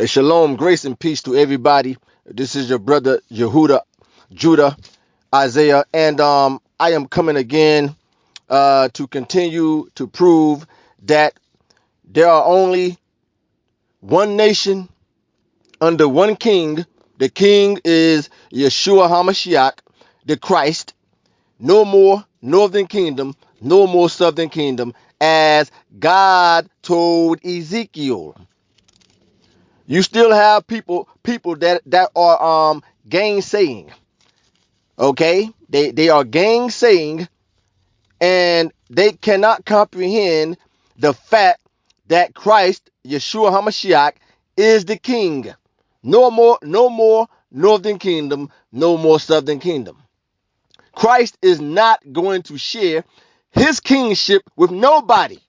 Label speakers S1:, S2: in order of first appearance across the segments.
S1: Shalom, grace and peace to everybody. This is your brother Judah, Isaiah, and I am coming again to continue to prove that there are only one nation under one king. The king is Yeshua HaMashiach, the Christ. No more northern kingdom, no more southern kingdom, as God told Ezekiel. You still have people that are gainsaying. Okay? They are gainsaying, and they cannot comprehend the fact that Christ, Yeshua HaMashiach, is the king. No more northern kingdom, no more southern kingdom. Christ is not going to share his kingship with nobody.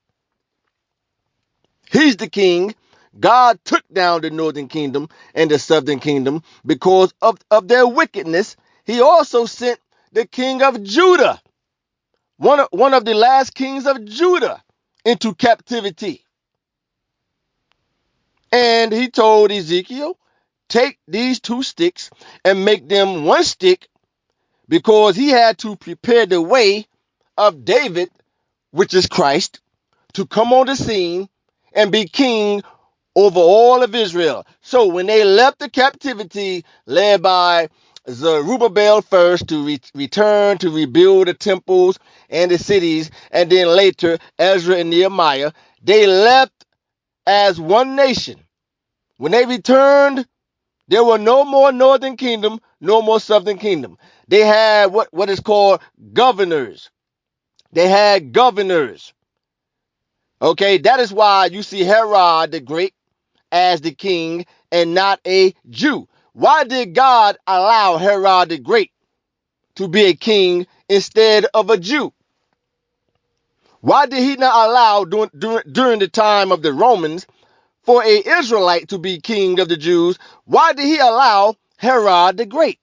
S1: He's the king. God took down the northern kingdom and the southern kingdom because of their wickedness. He also sent the king of Judah, one of the last kings of Judah, into captivity. And he told Ezekiel, take these two sticks and make them one stick, because he had to prepare the way of David, which is Christ, to come on the scene and be king over all of Israel. So when they left the captivity, led by Zerubbabel first to return to rebuild the temples and the cities, and then later Ezra and Nehemiah, they left as one nation. When they returned, there were no more northern kingdom, no more southern kingdom. They had what is called governors. They had governors. Okay, that is why you see Herod the Great as the king and not a Jew. Why did God allow Herod the Great to be a king instead of a Jew? Why did he not allow during the time of the Romans for a Israelite to be king of the Jews? Why did he allow Herod the Great,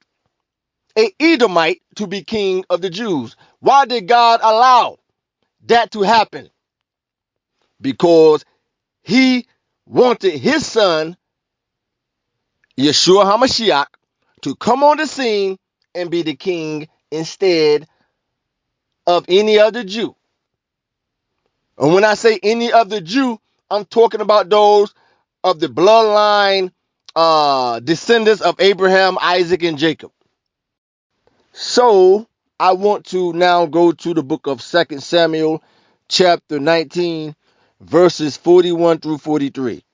S1: a Edomite, to be king of the Jews? Why did God allow that to happen? Because he wanted his son, Yeshua HaMashiach, to come on the scene and be the king instead of any other Jew. And when I say any other Jew, I'm talking about those of the bloodline descendants of Abraham, Isaac, and Jacob. So I want to now go to the book of 2 Samuel chapter 19, verses 41 through 43.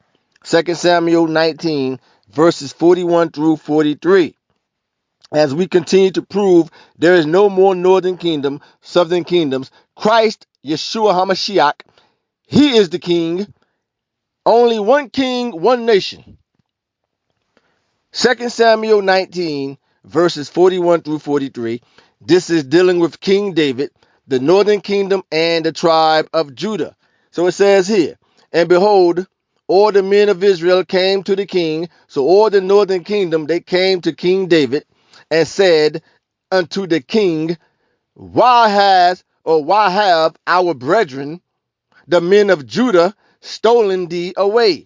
S1: 2 Samuel 19, verses 41 through 43. As we continue to prove there is no more northern kingdom, southern kingdoms. Christ, Yeshua HaMashiach, he is the king. Only one king, one nation. 2 Samuel 19, verses 41 through 43. This is dealing with King David, the northern kingdom, and the tribe of Judah. So it says here, and behold, all the men of Israel came to the king. So all the northern kingdom, they came to King David and said unto the king, why have our brethren, the men of Judah, stolen thee away?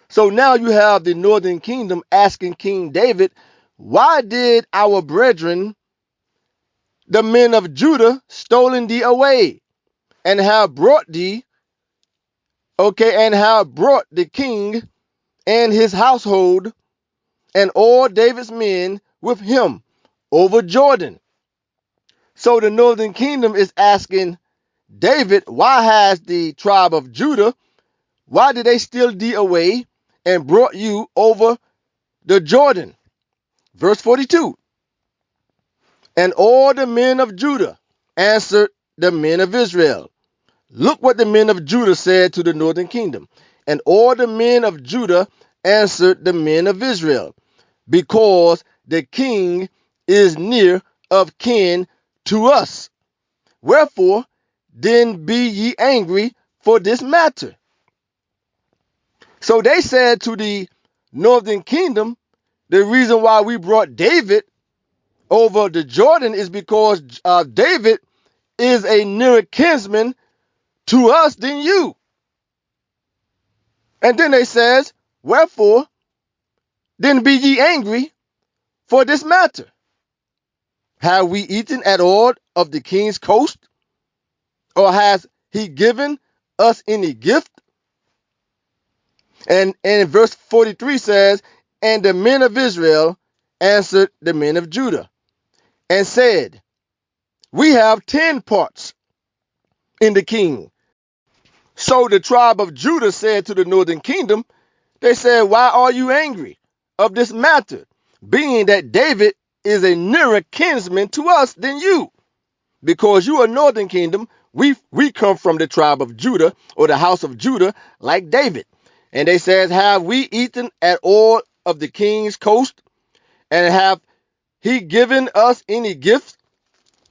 S1: So now you have the northern kingdom asking King David, why did our brethren, the men of Judah, stolen thee away and have brought thee, and have brought the king and his household and all David's men with him over Jordan? So the northern kingdom is asking David, why has the tribe of Judah, why did they steal thee away and brought you over the Jordan? Verse 42. And all the men of Judah answered the men of Israel. Look what the men of Judah said to the northern kingdom. And all the men of Judah answered the men of Israel, because the king is near of kin to us. Wherefore, then be ye angry for this matter. So they said to the northern kingdom, the reason why we brought David over the Jordan is because David is a nearer kinsman to us than you. And then they says, Wherefore, then be ye angry for this matter. Have we eaten at all of the king's coast? Or has he given us any gift? And verse 43 says, and the men of Israel answered the men of Judah and said, we have 10 parts in the king. So the tribe of Judah said to the northern kingdom, they said, why are you angry of this matter, being that David is a nearer kinsman to us than you? Because you are northern kingdom, we come from the tribe of Judah, or the house of Judah, like David. And they said, have we eaten at all of the king's coast? And have he given us any gifts?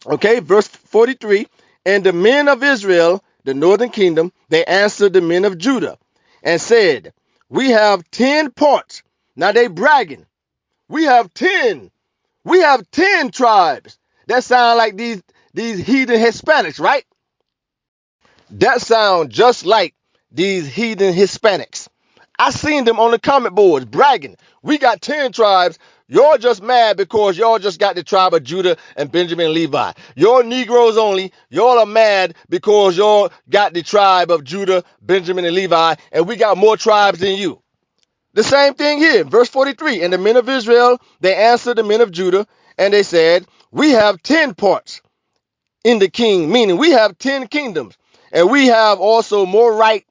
S1: Okay, verse 43. And the men of Israel, the northern kingdom, they answered the men of Judah and said, we have 10 parts. Now they bragging. We have 10. We have 10 tribes. That sound like these heathen Hispanics, right? That sound just like these heathen Hispanics. I seen them on the comment boards bragging. We got 10 tribes. You're just mad because y'all just got the tribe of Judah and Benjamin and Levi. You're Negroes only. Y'all are mad because y'all got the tribe of Judah, Benjamin, and Levi, and we got more tribes than you. The same thing here, verse 43. And the men of Israel, they answered the men of Judah, and they said, we have 10 parts in the king, meaning we have 10 kingdoms, and we have also more right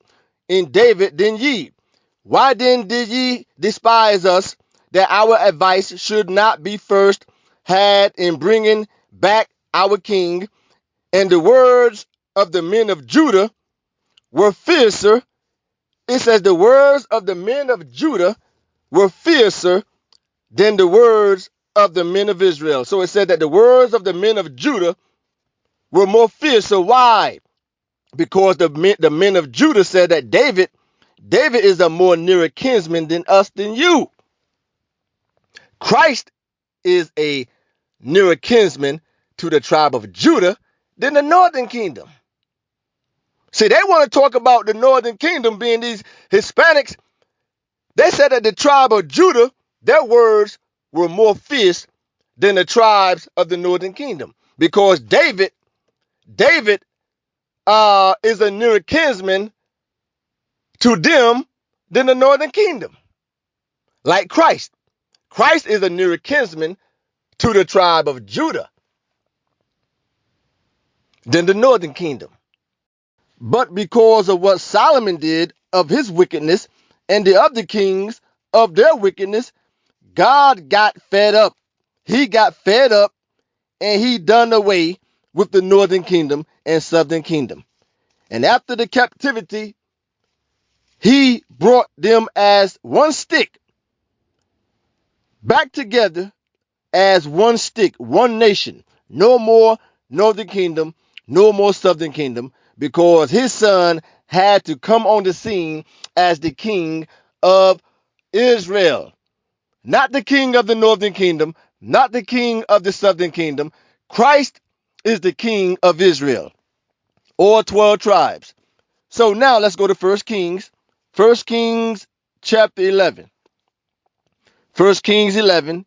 S1: in David than ye. Why then did ye despise us, that our advice should not be first had in bringing back our king? And the words of the men of Judah were fiercer. It says the words of the men of Judah were fiercer than the words of the men of Israel. So it said that the words of the men of Judah were more fierce. So why? Because the men of Judah said that David is a more nearer kinsman than us, than you. Christ is a nearer kinsman to the tribe of Judah than the northern kingdom. See, they want to talk about the northern kingdom being these Hispanics. They said that the tribe of Judah, their words were more fierce than the tribes of the northern kingdom, because David is a nearer kinsman to them than the northern kingdom. Like Christ. Christ is a nearer kinsman to the tribe of Judah than the northern kingdom. But because of what Solomon did of his wickedness and the other kings of their wickedness, God got fed up. He got fed up and he done away with the northern kingdom and southern kingdom. And after the captivity, he brought them as one stick back together as one stick, one nation. No more northern kingdom, no more southern kingdom, because his son had to come on the scene as the king of Israel. Not the king of the northern kingdom, not the king of the southern kingdom. Christ is the king of Israel, all 12 tribes. So now let's go to 1 Kings. 1 Kings chapter 11. 1 Kings 11,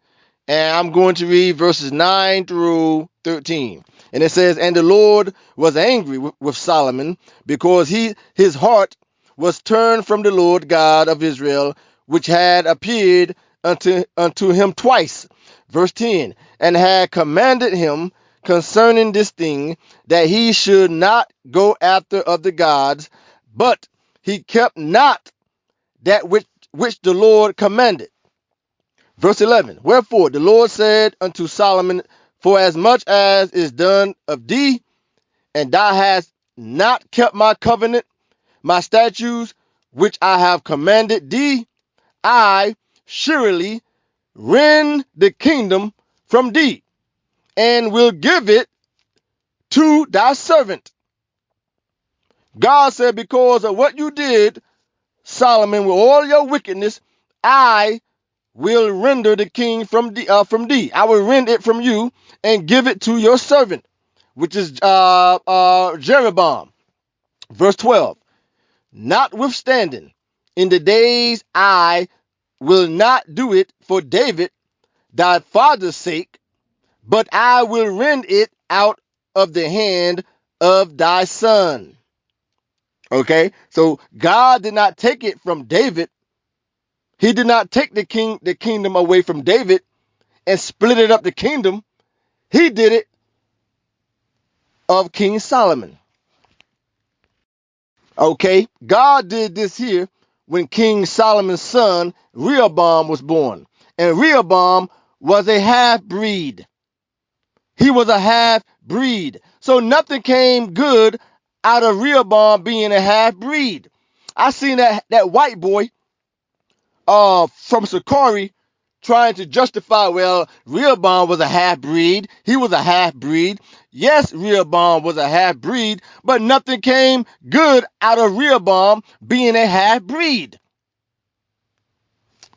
S1: and I'm going to read verses 9 through 13. And it says, and the Lord was angry with Solomon, because his heart was turned from the Lord God of Israel, which had appeared unto him twice. Verse 10, and had commanded him concerning this thing, that he should not go after other gods, but he kept not that which the Lord commanded. Verse 11, wherefore the Lord said unto Solomon, for as much as is done of thee, and thou hast not kept my covenant, my statutes, which I have commanded thee, I surely rend the kingdom from thee, and will give it to thy servant. God said, because of what you did, Solomon, with all your wickedness, I will render the king from thee. I will rend it from you and give it to your servant, which is Jeroboam. Verse 12. Notwithstanding, in the days I will not do it for David, thy father's sake, but I will rend it out of the hand of thy son. Okay, so God did not take it from David. He did not take the kingdom away from David and split it up the kingdom. He did it of King Solomon. Okay, God did this here when King Solomon's son Rehoboam was born. And Rehoboam was a half-breed. He was a half-breed. So nothing came good out of Rehoboam being a half-breed. I seen that white boy from Sakari trying to justify, well, Rehoboam was a half-breed. He was a half-breed. Yes, Rehoboam was a half-breed, but nothing came good out of Rehoboam being a half-breed.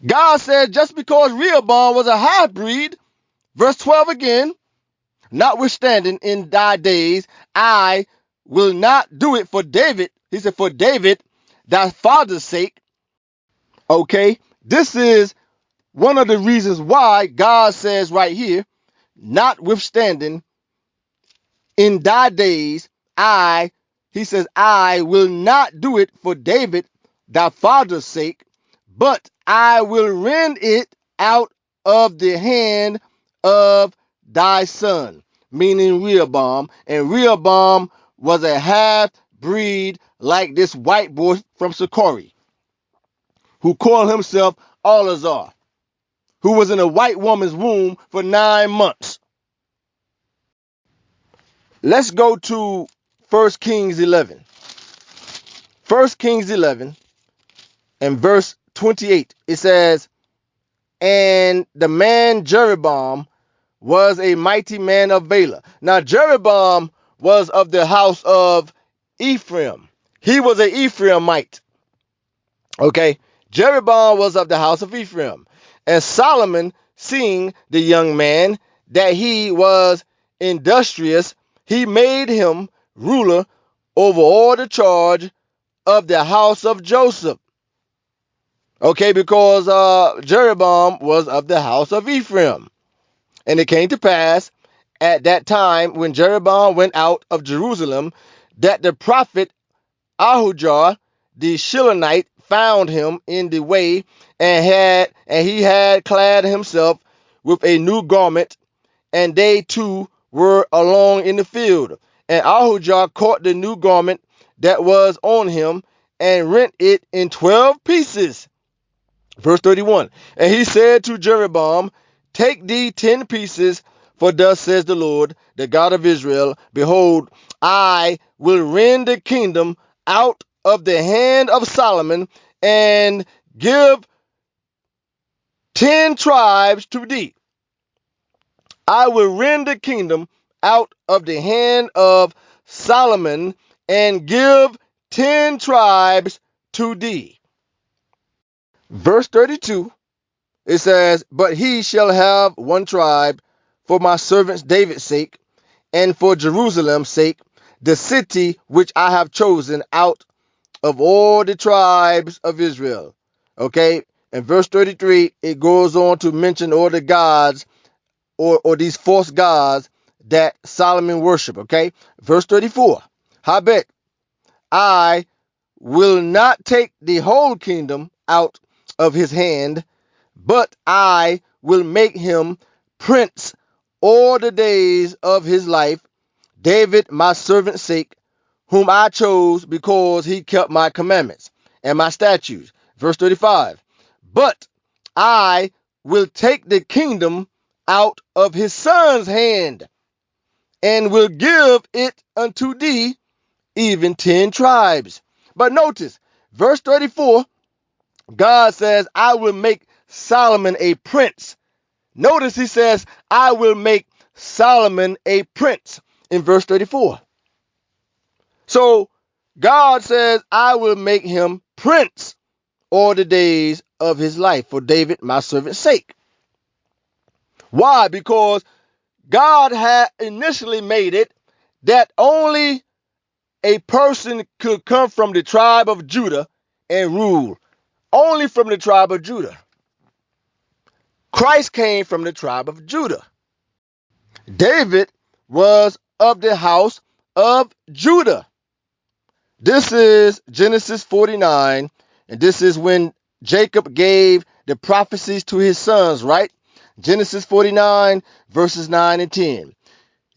S1: God said just because Rehoboam was a half-breed, verse 12 again, notwithstanding in thy days, I will not do it for David. He said, for David, thy father's sake. Okay, this is one of the reasons why God says right here, notwithstanding in thy days, he says, I will not do it for David, thy father's sake, but I will rend it out of the hand of thy son, meaning Rehoboam. And Rehoboam was a half breed like this white boy from Sakari, who called himself Alazar, who was in a white woman's womb for 9 months. Let's go to 1 Kings 11. 1 Kings 11 and verse 28. It says, and the man Jeroboam was a mighty man of Bela. Now Jeroboam was of the house of Ephraim. He was an Ephraimite. Okay, Jeroboam was of the house of Ephraim. And Solomon, seeing the young man that he was industrious, he made him ruler over all the charge of the house of Joseph. Okay, because Jeroboam was of the house of Ephraim. And it came to pass at that time when Jeroboam went out of Jerusalem that the prophet Ahijah the Shilonite found him in the way, and he had clad himself with a new garment, and they two were along in the field. And Ahijah caught the new garment that was on him and rent it in 12 pieces. Verse 31. And he said to Jeroboam, take thee 10 pieces, for thus says the Lord, the God of Israel, behold, I will rend the kingdom out of the hand of Solomon and give 10 tribes to thee. I will rend the kingdom out of the hand of Solomon and give 10 tribes to thee. Verse 32, it says, but he shall have 1 tribe for my servant David's sake, and for Jerusalem's sake, the city which I have chosen out of all the tribes of Israel. Okay, and verse 33, it goes on to mention all the gods or these false gods that Solomon worshiped. Okay, verse 34, howbeit I will not take the whole kingdom out of his hand, but I will make him prince all the days of his life, David my servant's sake, whom I chose because he kept my commandments and my statutes. Verse 35, but I will take the kingdom out of his son's hand and will give it unto thee, even 10 tribes. But notice, verse 34, God says, I will make Solomon a prince. Notice he says, I will make Solomon a prince in verse 34. So God says, I will make him prince all the days of his life for David, my servant's sake. Why? Because God had initially made it that only a person could come from the tribe of Judah and rule. only from the tribe of Judah. Christ came from the tribe of Judah. David was of the house of Judah. This is Genesis 49, and this is when Jacob gave the prophecies to his sons, right? Genesis 49, verses 9 and 10.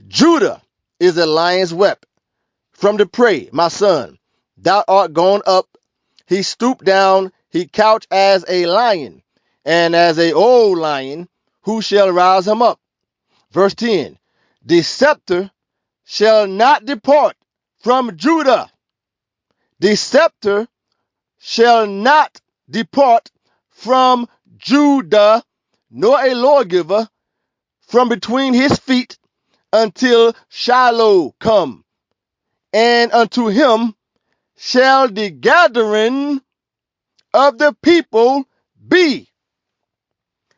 S1: Judah is a lion's whelp from the prey, my son. Thou art gone up. He stooped down, he couched as a lion, and as a old lion, who shall rouse him up? Verse 10. The scepter shall not depart from Judah. The scepter shall not depart from Judah, nor a lawgiver from between his feet, until Shiloh come, and unto him shall the gathering of the people be.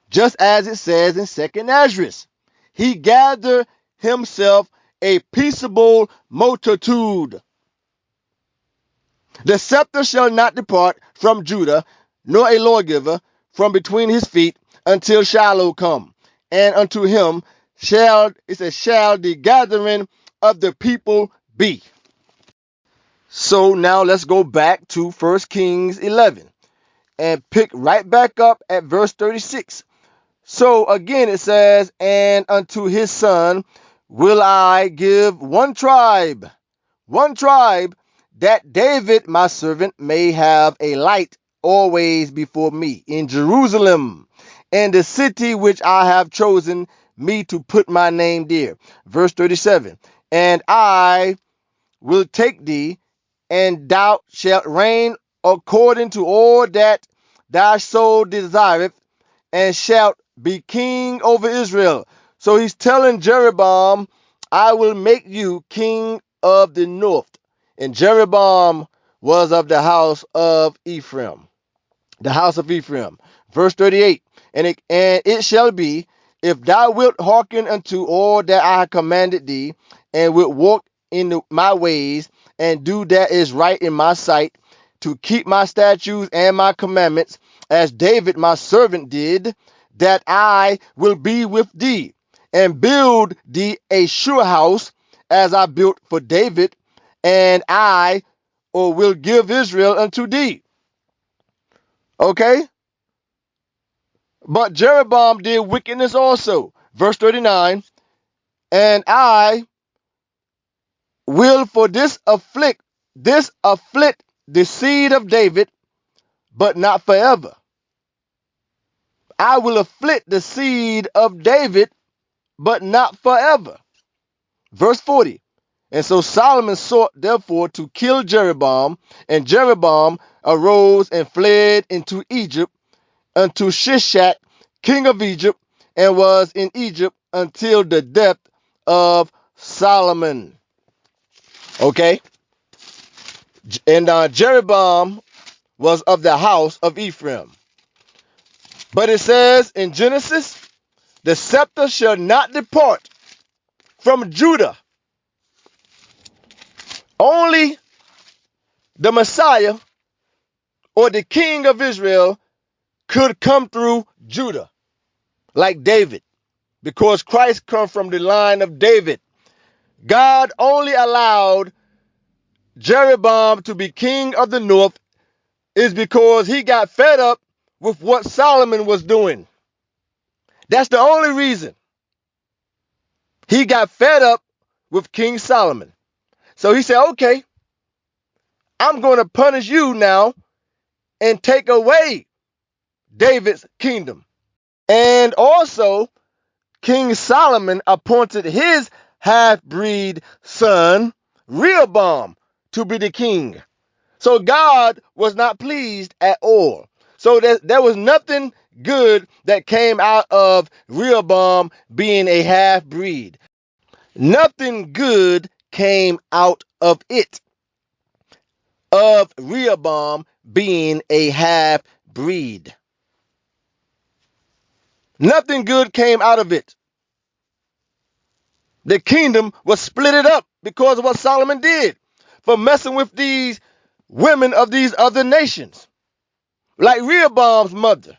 S1: Just as it says in 2nd Esdras, he gathered himself a peaceable multitude. The scepter shall not depart from Judah, nor a lawgiver from between his feet, until Shiloh come, and unto him shall the gathering of the people be. So now let's go back to 1 Kings 11 and pick right back up at verse 36. So again it says, and unto his son will I give one tribe, that David my servant may have a light always before me in Jerusalem, and the city which I have chosen me to put my name there. Verse 37, and I will take thee, and thou shalt reign according to all that thy soul desireth, and shalt be king over Israel. So he's telling Jeroboam, I will make you king of the north. And Jeroboam was of the house of Ephraim. The house of Ephraim. Verse 38, and it shall be, if thou wilt hearken unto all that I have commanded thee, and wilt walk in my ways, and do that is right in my sight, to keep my statutes and my commandments, as David my servant did, that I will be with thee, and build thee a sure house, as I built for David, and I will give Israel unto thee. Okay? But Jeroboam did wickedness also. Verse 39, and I will for this afflict the seed of David, but not forever. I will afflict the seed of David, but not forever. Verse 40, and so Solomon sought therefore to kill Jeroboam, and Jeroboam arose and fled into Egypt, unto Shishak, king of Egypt, and was in Egypt until the death of Solomon. Okay? And Jeroboam was of the house of Ephraim. But it says in Genesis, the scepter shall not depart from Judah. Only the Messiah or the king of Israel could come through Judah, like David, because Christ comes from the line of David. God only allowed Jeroboam to be king of the north is because he got fed up with what Solomon was doing. That's the only reason. He got fed up with King Solomon. So he said, okay, I'm going to punish you now and take away David's kingdom. And also, King Solomon appointed his half-breed son, Rehoboam, to be the king. So God was not pleased at all. So there was nothing good that came out of Rehoboam being a half-breed. Nothing good came out of it, of Rehoboam being a half-breed. Nothing good came out of it. The kingdom was split up because of what Solomon did for messing with these women of these other nations. like Rehoboam's mother.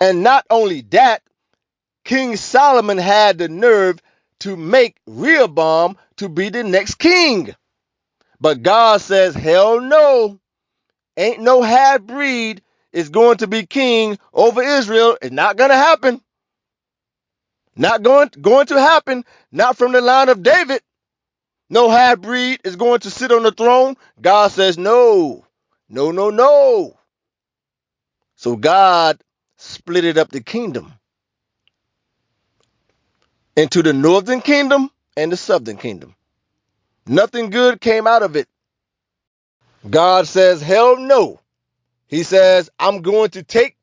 S1: And not only that, King Solomon had the nerve to make Rehoboam to be the next king. But God says, hell no, ain't no half breed is going to be king over Israel. It's not going to happen. Not going to happen. Not from the line of David. No half breed is going to sit on the throne. God says no, no, no, no. So God split it up the kingdom into the northern kingdom and the southern kingdom. Nothing good came out of it. God says, hell no. He says, I'm going to take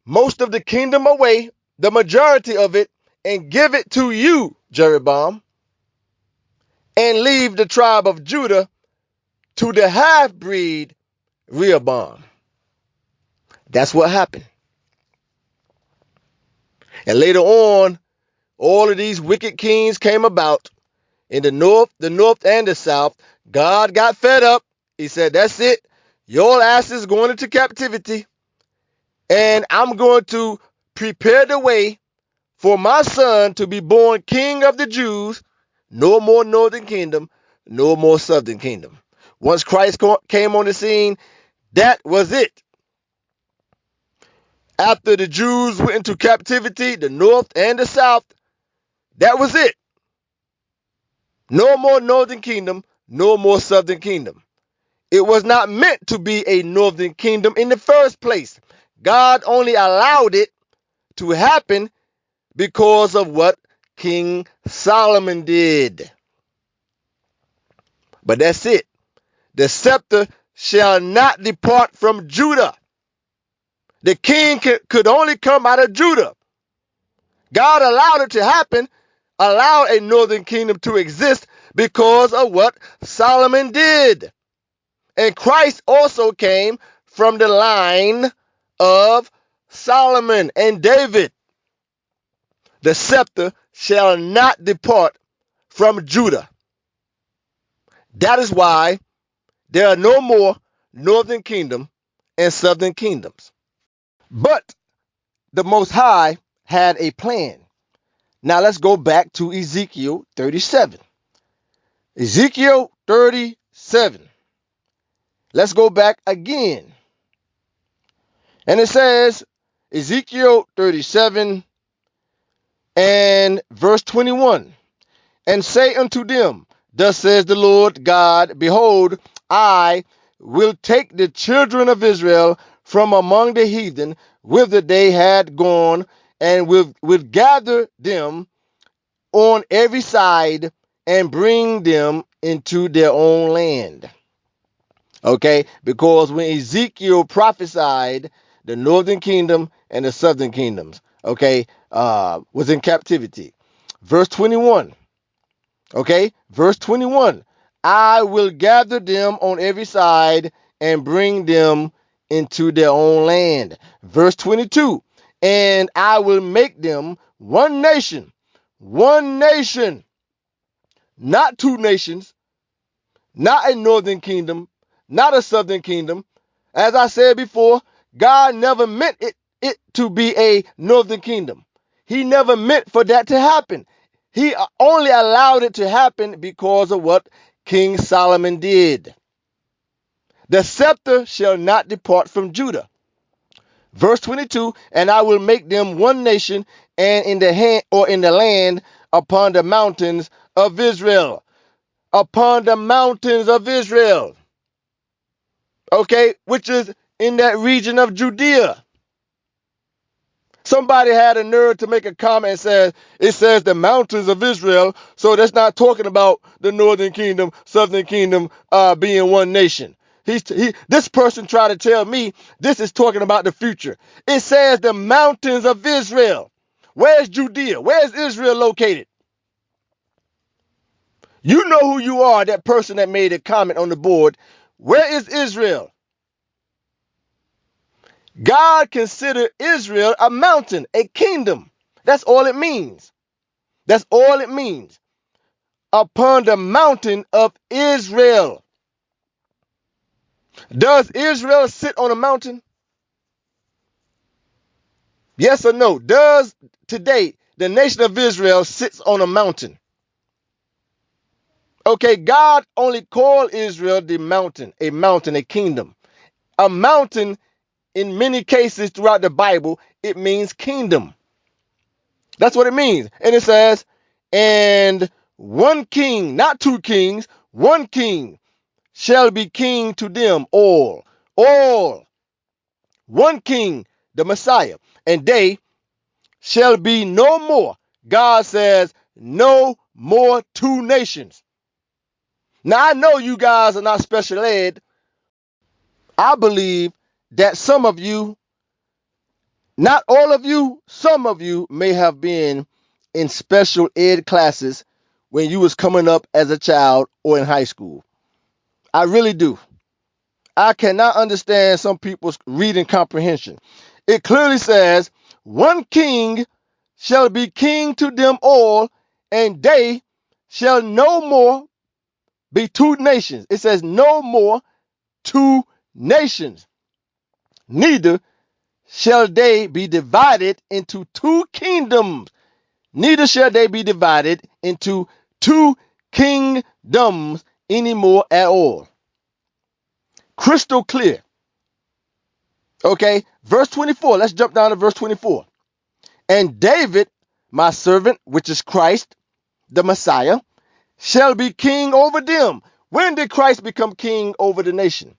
S1: most of the kingdom away, the majority of it, and give it to you, Jeroboam, and leave the tribe of Judah to the half-breed Rehoboam. That's what happened. And later on, all of these wicked kings came about in the north and the south. God got fed up. He said, that's it. Your ass is going into captivity. And I'm going to prepare the way for my son to be born king of the Jews. No more northern kingdom, no more southern kingdom. Once Christ came on the scene, that was it. After the Jews went into captivity, the north and the south, that was it. No more northern kingdom, no more southern kingdom. It was not meant to be a northern kingdom in the first place. God only allowed it to happen because of what King Solomon did. But that's it. The scepter shall not depart from Judah. The king could only come out of Judah. God allowed it to happen, allowed a northern kingdom to exist because of what Solomon did. And Christ also came from the line of Solomon and David. The scepter shall not depart from Judah. That is why there are no more northern kingdom and southern kingdoms. But the Most High had a plan. Now let's go back to Ezekiel 37. Ezekiel 37. Let's go back again. And it says, Ezekiel 37 and verse 21. And say unto them, thus says the Lord God, behold, I will take the children of Israel from among the heathen, whither they had gone, and will gather them on every side and bring them into their own land. Okay, because when Ezekiel prophesied, the northern kingdom and the southern kingdoms, okay, was in captivity. Verse 21. Okay, verse 21. I will gather them on every side and bring them into their own land. Verse 22. And I will make them one nation, not two nations, not a northern kingdom, not a southern kingdom. As I said before, God never meant it to be a northern kingdom. He never meant for that to happen. He only allowed it to happen because of what King Solomon did. The scepter shall not depart from Judah. Verse 22, and I will make them one nation, and in the land upon the mountains of Israel. Upon the mountains of Israel. Okay, which is in that region of Judea. Somebody had a nerve to make a comment and says it says the mountains of Israel, so that's not talking about the northern kingdom, southern kingdom being one nation. This person tried to tell me this is talking about the future. It says the mountains of Israel. Where's Judea? Where's Israel located? You know who you are, that person that made a comment on the board. Where is Israel? God considered Israel a mountain, a kingdom. That's all it means. That's all it means. Upon the mountain of Israel. Does Israel sit on a mountain? Yes or no? Does today the nation of Israel sits on a mountain? Okay, God only called Israel the mountain, a kingdom. A mountain, in many cases throughout the Bible, it means kingdom. That's what it means. And it says, and one king, not two kings, one king shall be king to them all. All. One king, the Messiah. And they shall be no more. God says, no more two nations. Now, I know you guys are not special ed. I believe that some of you, not all of you, some of you may have been in special ed classes when you was coming up as a child or in high school. I really do. I cannot understand some people's reading comprehension. It clearly says, one king shall be king to them all, and they shall no more be two nations. It says no more two nations. Neither shall they be divided into two kingdoms. Neither shall they be divided into two kingdoms anymore at all. Crystal clear. Okay, verse 24. Let's jump down to verse 24. And David, my servant, which is Christ, the Messiah, shall be king over them. When did Christ become king over the nation?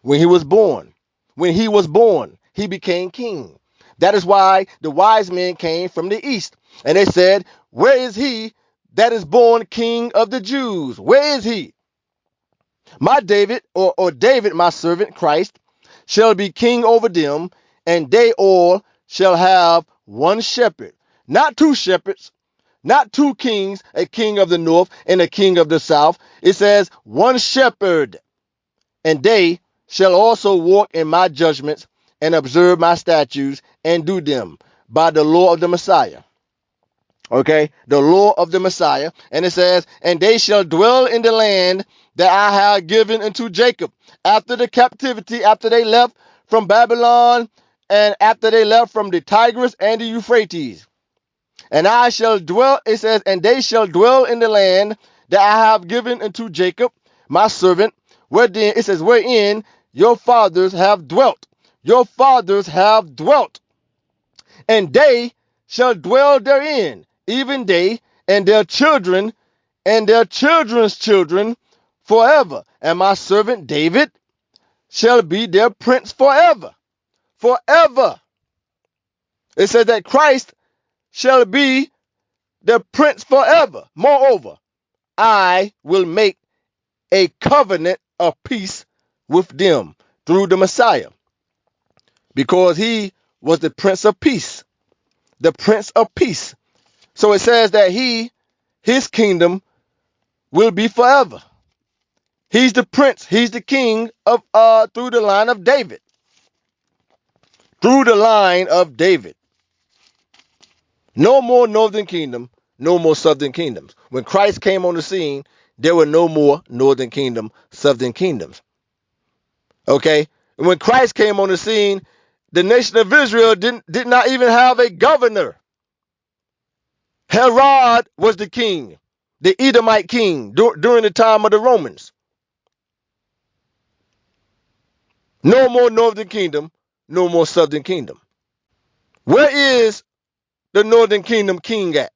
S1: When he was born. When he was born, he became king. That is why the wise men came from the east. And they said, where is he that is born king of the Jews? Where is he? My David, or David, my servant, Christ, shall be king over them, and they all shall have one shepherd. Not two shepherds, not two kings, a king of the north and a king of the south. It says one shepherd, and they shall also walk in my judgments and observe my statutes and do them by the law of the Messiah. Okay, the law of the Messiah. And it says, and they shall dwell in the land that I have given unto Jacob after the captivity, after they left from Babylon, and after they left from the Tigris and the Euphrates. And I shall dwell, it says, and they shall dwell in the land that I have given unto Jacob, my servant, wherein, it says, wherein your fathers have dwelt. Your fathers have dwelt. And they shall dwell therein, even they and their children and their children's children forever. And my servant David shall be their prince forever. Forever. It says that Christ shall be their prince forever. Moreover, I will make a covenant of peace with them through the Messiah, because he was the prince of peace. The prince of peace. So it says that his kingdom will be forever. He's the prince. He's the king of through the line of David. Through the line of David. No more northern kingdom, no more southern kingdoms. When Christ came on the scene, there were no more northern kingdom, southern kingdoms. Okay? And when Christ came on the scene, the nation of Israel did not even have a governor. Herod was the king, the Edomite king during the time of the Romans. No more northern kingdom, no more southern kingdom. Where is the northern kingdom king at?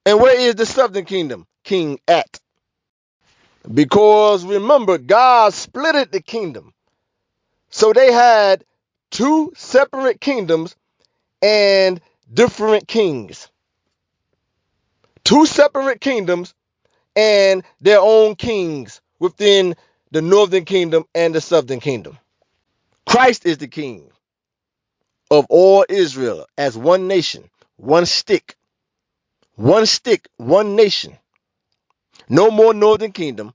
S1: And where is the southern kingdom king at? Because remember, God splitted the kingdom. So they had two separate kingdoms and different kings. Two separate kingdoms and their own kings within the northern kingdom and the southern kingdom. Christ is the king of all Israel as one nation, one stick, one nation. No more northern kingdom,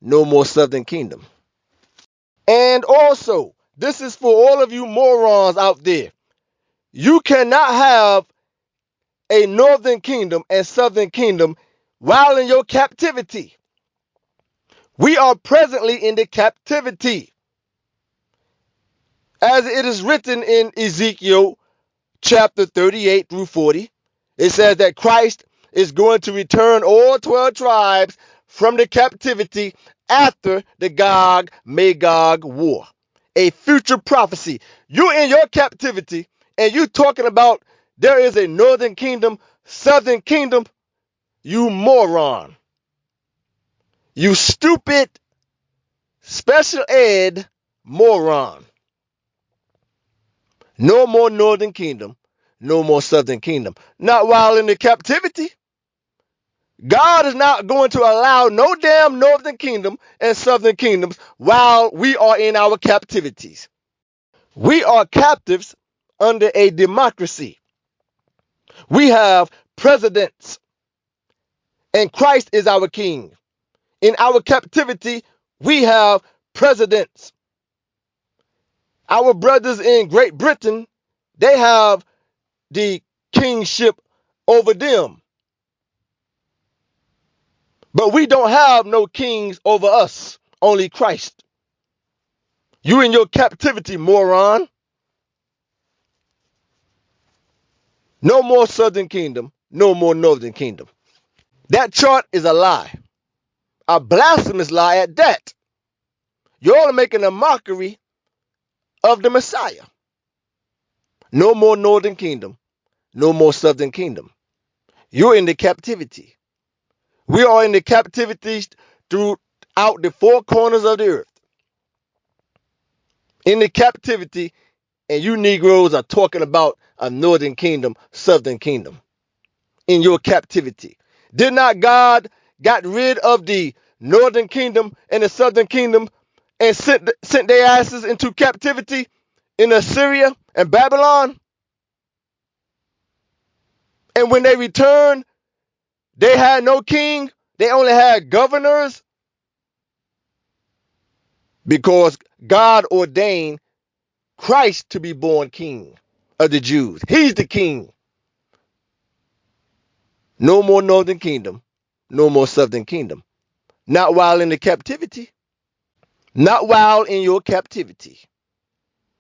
S1: no more southern kingdom. And also, this is for all of you morons out there. You cannot have a northern kingdom and southern kingdom while in your captivity. We are presently in the captivity. As it is written in Ezekiel chapter 38 through 40, it says that Christ is going to return all 12 tribes from the captivity after the Gog-Magog war. A future prophecy. You in your captivity and you talking about there is a northern kingdom, southern kingdom. You moron. You stupid special ed moron. No more northern kingdom, no more southern kingdom. Not while in the captivity. God is not going to allow no damn northern kingdom and southern kingdoms while we are in our captivities. We are captives under a democracy. We have presidents, and Christ is our king. In our captivity, we have presidents. Our brothers in Great Britain, they have the kingship over them. But we don't have no kings over us, only Christ. You in your captivity, moron. No more southern kingdom, no more northern kingdom. That chart is a lie, a blasphemous lie at that. You're making a mockery of the Messiah. No more northern kingdom, no more southern kingdom. You're in the captivity. We are in the captivities throughout the four corners of the earth. In the captivity, and you Negroes are talking about a northern kingdom, southern kingdom. In your captivity. Did not God got rid of the northern kingdom and the southern kingdom and sent their asses into captivity in Assyria and Babylon? And when they returned, they had no king. They only had governors because God ordained Christ to be born king of the Jews. He's the king. No more northern kingdom, no more southern kingdom. Not while in the captivity. Not while in your captivity.